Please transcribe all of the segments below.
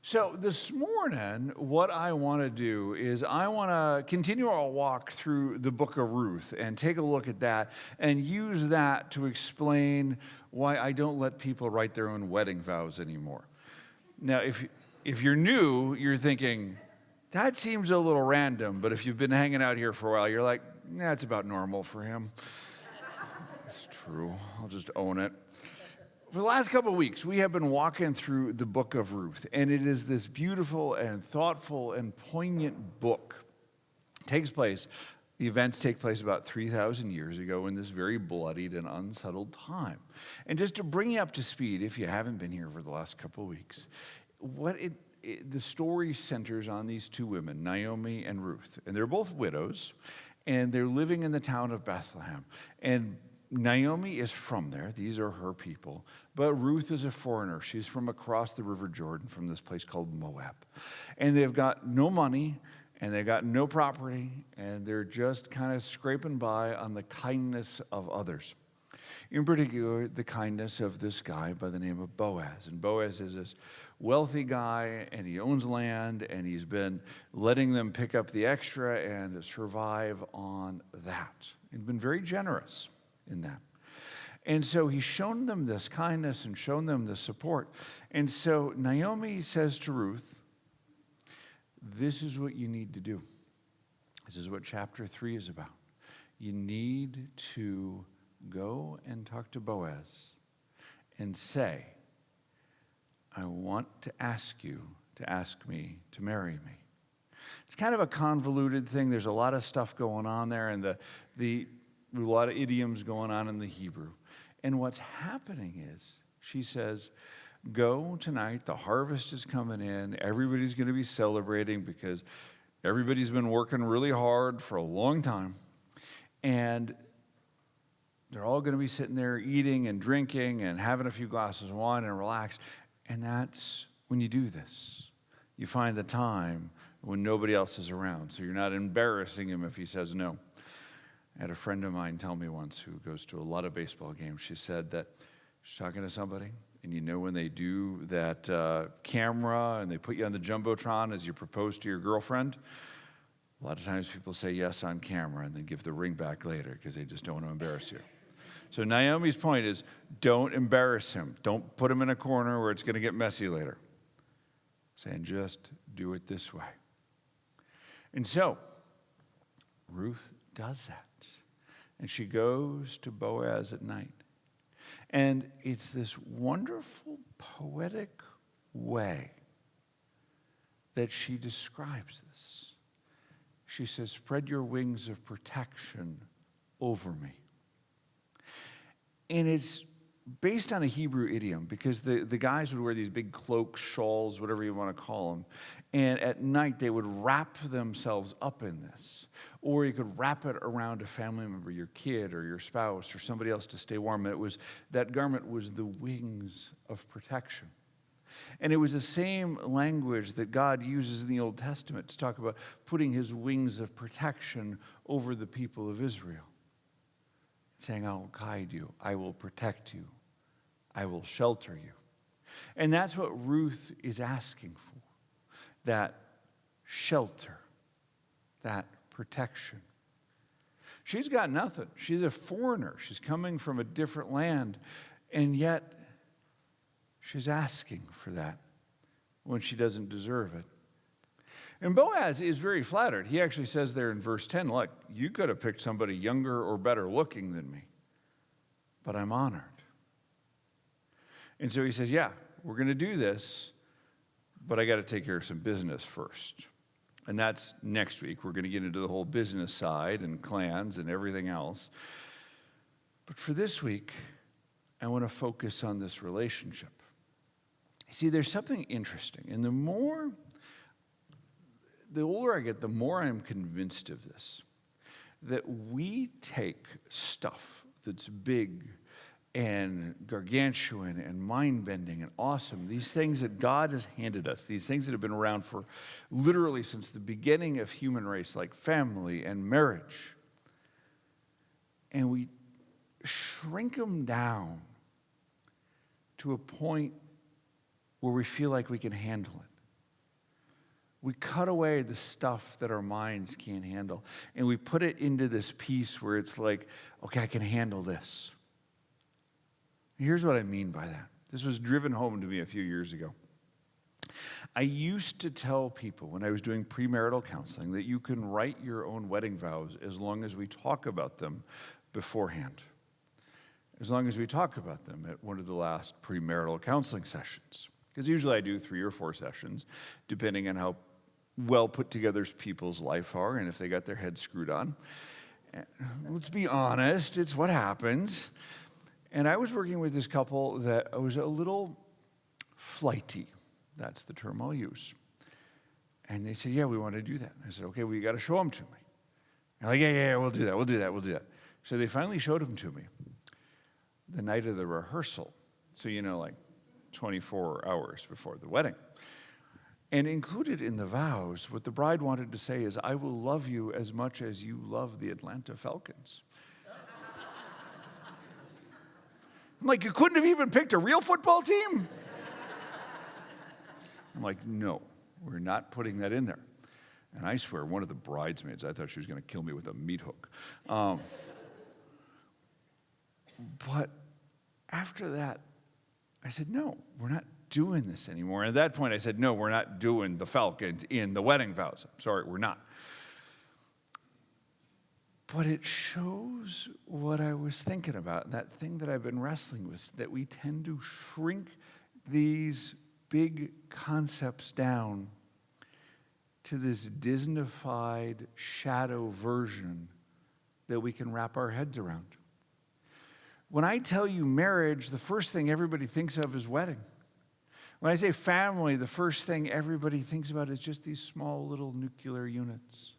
So this morning, what I want to do is I want to continue our walk through the book of Ruth and take a look at that and use that to explain why I don't let people write their own wedding vows anymore. Now, if you're new, you're thinking, that seems a little random, but if you've been hanging out here for a while, you're like, nah, it's about normal for him. It's true. I'll just own it. For the last couple of weeks, we have been walking through the book of Ruth, and it is this beautiful and thoughtful and poignant book. The events take place about 3,000 years ago in this very bloodied and unsettled time. And just to bring you up to speed, if you haven't been here for the last couple of weeks, the story centers on these two women, Naomi and Ruth. And they're both widows, and they're living in the town of Bethlehem. And Naomi is from there. These are her people. But Ruth is a foreigner. She's from across the River Jordan from this place called Moab. And they've got no money, and they've got no property, and they're just kind of scraping by on the kindness of others. In particular, the kindness of this guy by the name of Boaz. And Boaz is this wealthy guy, and he owns land, and he's been letting them pick up the extra and survive on that. He's been very generous in that. And so he's shown them this kindness and shown them the support. And so Naomi says to Ruth, this is what you need to do. This is what chapter 3 is about. You need to go and talk to Boaz and say, I want to ask you to ask me to marry me. It's kind of a convoluted thing. There's a lot of stuff going on there, and a lot of idioms going on in the Hebrew. And what's happening is, she says, go tonight, the harvest is coming in, everybody's going to be celebrating because everybody's been working really hard for a long time, and they're all going to be sitting there eating and drinking and having a few glasses of wine and relax. And that's when you do this. You find the time when nobody else is around, so you're not embarrassing him if he says no. I had a friend of mine tell me once, who goes to a lot of baseball games, she said that she's talking to somebody, and you know when they do that camera and they put you on the Jumbotron as you propose to your girlfriend, a lot of times people say yes on camera and then give the ring back later because they just don't want to embarrass you. So Naomi's point is, don't embarrass him. Don't put him in a corner where it's going to get messy later. Saying just do it this way. And so Ruth does that. And she goes to Boaz at night. And it's this wonderful, poetic way that she describes this. She says, spread your wings of protection over me. And it's based on a Hebrew idiom, because the guys would wear these big cloaks, shawls, whatever you want to call them. And at night, they would wrap themselves up in this. Or you could wrap it around a family member, your kid or your spouse or somebody else to stay warm. And that garment was the wings of protection. And it was the same language that God uses in the Old Testament to talk about putting his wings of protection over the people of Israel. Saying, I will guide you, I will protect you, I will shelter you. And that's what Ruth is asking for, that shelter, that protection. She's got nothing. She's a foreigner. She's coming from a different land, and yet she's asking for that when she doesn't deserve it. And Boaz is very flattered. He actually says there in verse 10, look, you could have picked somebody younger or better looking than me, but I'm honored. And so he says, yeah, we're going to do this, but I got to take care of some business first. And that's next week. We're going to get into the whole business side and clans and everything else. But for this week, I want to focus on this relationship. See, there's something interesting. And the older I get, the more I'm convinced of this, that we take stuff that's big and gargantuan and mind-bending and awesome, these things that God has handed us, these things that have been around for literally since the beginning of human race, like family and marriage, and we shrink them down to a point where we feel like we can handle it. We cut away the stuff that our minds can't handle, and we put it into this piece where it's like, okay, I can handle this. Here's what I mean by that. This was driven home to me a few years ago. I used to tell people when I was doing premarital counseling that you can write your own wedding vows as long as we talk about them beforehand. As long as we talk about them at one of the last premarital counseling sessions. Because usually I do 3 or 4 sessions, depending on how well put together people's life are and if they got their heads screwed on. Let's be honest, it's what happens. And I was working with this couple that was a little flighty. That's the term I'll use. And they said, yeah, we want to do that. And I said, okay, well, you got to show them to me. They're like, yeah, we'll do that. So they finally showed them to me the night of the rehearsal. So, like 24 hours before the wedding. And included in the vows, what the bride wanted to say is, I will love you as much as you love the Atlanta Falcons. I'm like, you couldn't have even picked a real football team? I'm like, no, we're not putting that in there. And I swear, one of the bridesmaids, I thought she was going to kill me with a meat hook. But after that, I said, no, we're not doing this anymore. And at that point, I said, no, we're not doing the Falcons in the wedding vows. I'm sorry, we're not. But it shows what I was thinking about, that thing that I've been wrestling with, that we tend to shrink these big concepts down to this Disney-fied shadow version that we can wrap our heads around. When I tell you marriage, the first thing everybody thinks of is wedding. When I say family, the first thing everybody thinks about is just these small little nuclear units.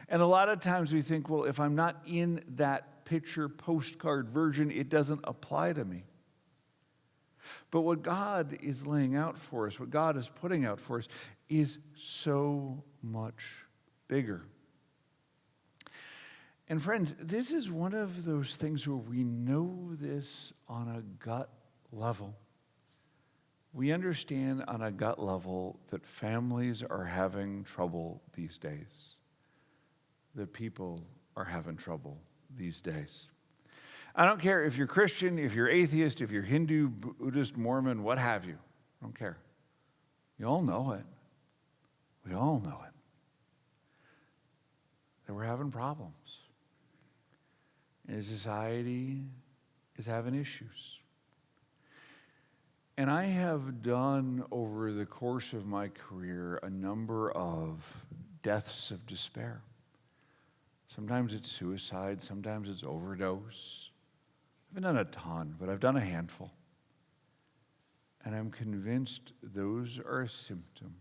And a lot of times we think, well, if I'm not in that picture postcard version, it doesn't apply to me. But what God is laying out for us, what God is putting out for us, is so much bigger. And friends, this is one of those things where we know this on a gut level. We understand on a gut level that families are having trouble these days. That people are having trouble these days. I don't care if you're Christian, if you're atheist, if you're Hindu, Buddhist, Mormon, what have you. I don't care. You all know it. We all know it. That we're having problems. And society is having issues. And I have done over the course of my career a number of deaths of despair. Sometimes it's suicide, sometimes it's overdose. I haven't done a ton, but I've done a handful. And I'm convinced those are a symptom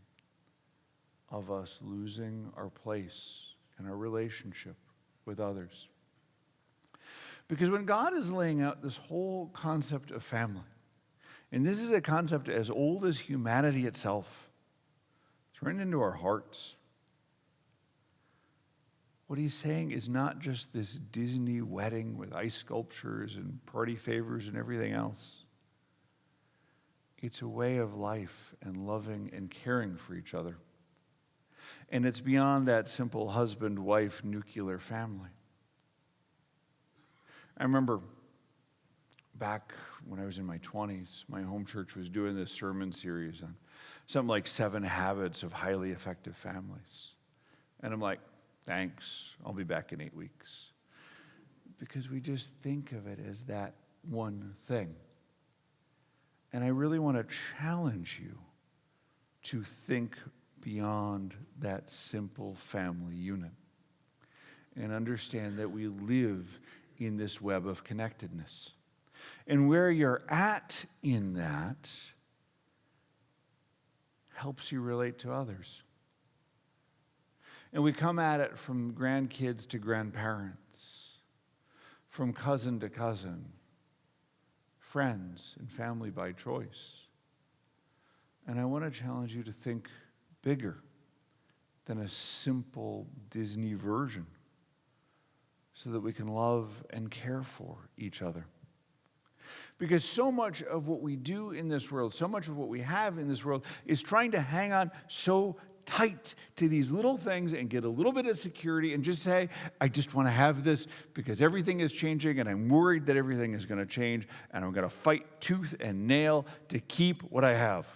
of us losing our place and our relationship with others. Because when God is laying out this whole concept of family, and this is a concept as old as humanity itself, it's written into our hearts. What he's saying is not just this Disney wedding with ice sculptures and party favors and everything else. It's a way of life and loving and caring for each other. And it's beyond that simple husband-wife nuclear family. I remember back when I was in my 20s, my home church was doing this sermon series on something like 7 habits of highly effective families. And I'm like, thanks, I'll be back in 8 weeks. Because we just think of it as that one thing. And I really want to challenge you to think beyond that simple family unit and understand that we live in this web of connectedness. And where you're at in that helps you relate to others. And we come at it from grandkids to grandparents, from cousin to cousin, friends and family by choice. And I want to challenge you to think bigger than a simple Disney version so that we can love and care for each other. Because so much of what we do in this world, so much of what we have in this world is trying to hang on so tight to these little things and get a little bit of security and just say, I just want to have this because everything is changing and I'm worried that everything is going to change and I'm going to fight tooth and nail to keep what I have.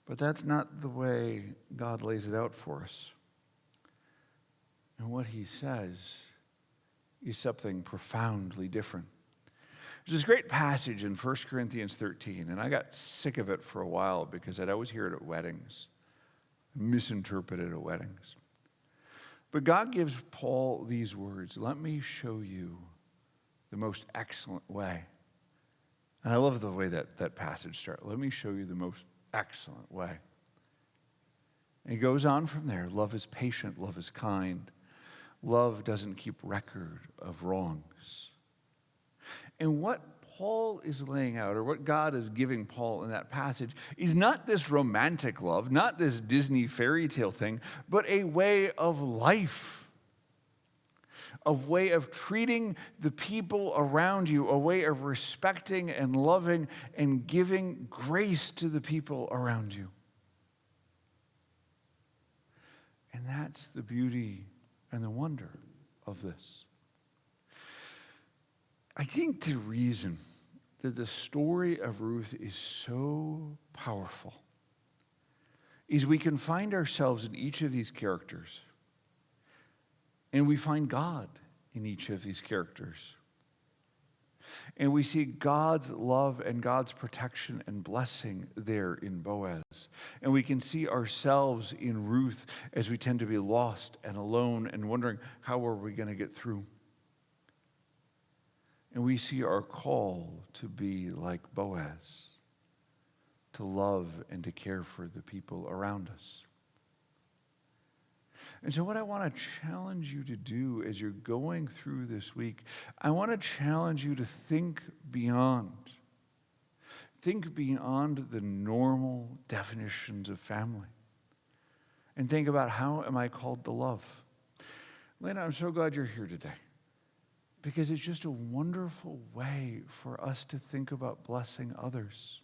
But that's not the way God lays it out for us. And what he says is something profoundly different. There's this great passage in 1 Corinthians 13, and I got sick of it for a while because I'd always hear it at weddings, misinterpreted at weddings. But God gives Paul these words, let me show you the most excellent way. And I love the way that passage starts. Let me show you the most excellent way. And he goes on from there. Love is patient, love is kind. Love doesn't keep record of wrongs. And what Paul is laying out, or what God is giving Paul in that passage, is not this romantic love, not this Disney fairy tale thing, but a way of life. A way of treating the people around you, a way of respecting and loving and giving grace to the people around you. And that's the beauty and the wonder of this. I think the reason that the story of Ruth is so powerful is we can find ourselves in each of these characters, and we find God in each of these characters. And we see God's love and God's protection and blessing there in Boaz. And we can see ourselves in Ruth as we tend to be lost and alone and wondering, how are we going to get through? And we see our call to be like Boaz, to love and to care for the people around us. And so what I want to challenge you to do as you're going through this week, I want to challenge you to think beyond. Think beyond the normal definitions of family. And think about, how am I called to love? Lena, I'm so glad you're here today. Because it's just a wonderful way for us to think about blessing others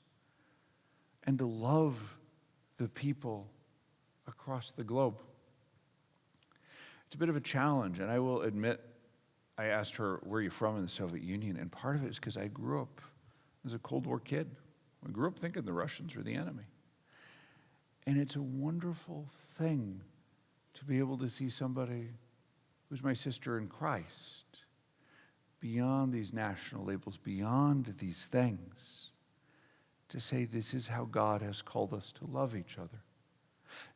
and to love the people across the globe. It's a bit of a challenge, and I will admit, I asked her, where are you from in the Soviet Union? And part of it is because I grew up as a Cold War kid. I grew up thinking the Russians were the enemy. And it's a wonderful thing to be able to see somebody who's my sister in Christ, beyond these national labels, beyond these things, to say this is how God has called us to love each other.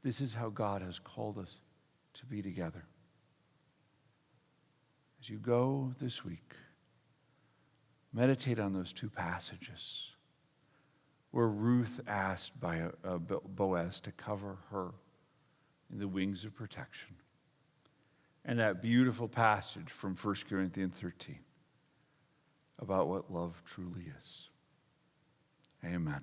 This is how God has called us to be together. As you go this week, meditate on those two passages where Ruth asked by Boaz to cover her in the wings of protection, and that beautiful passage from 1 Corinthians 13 about what love truly is. Amen.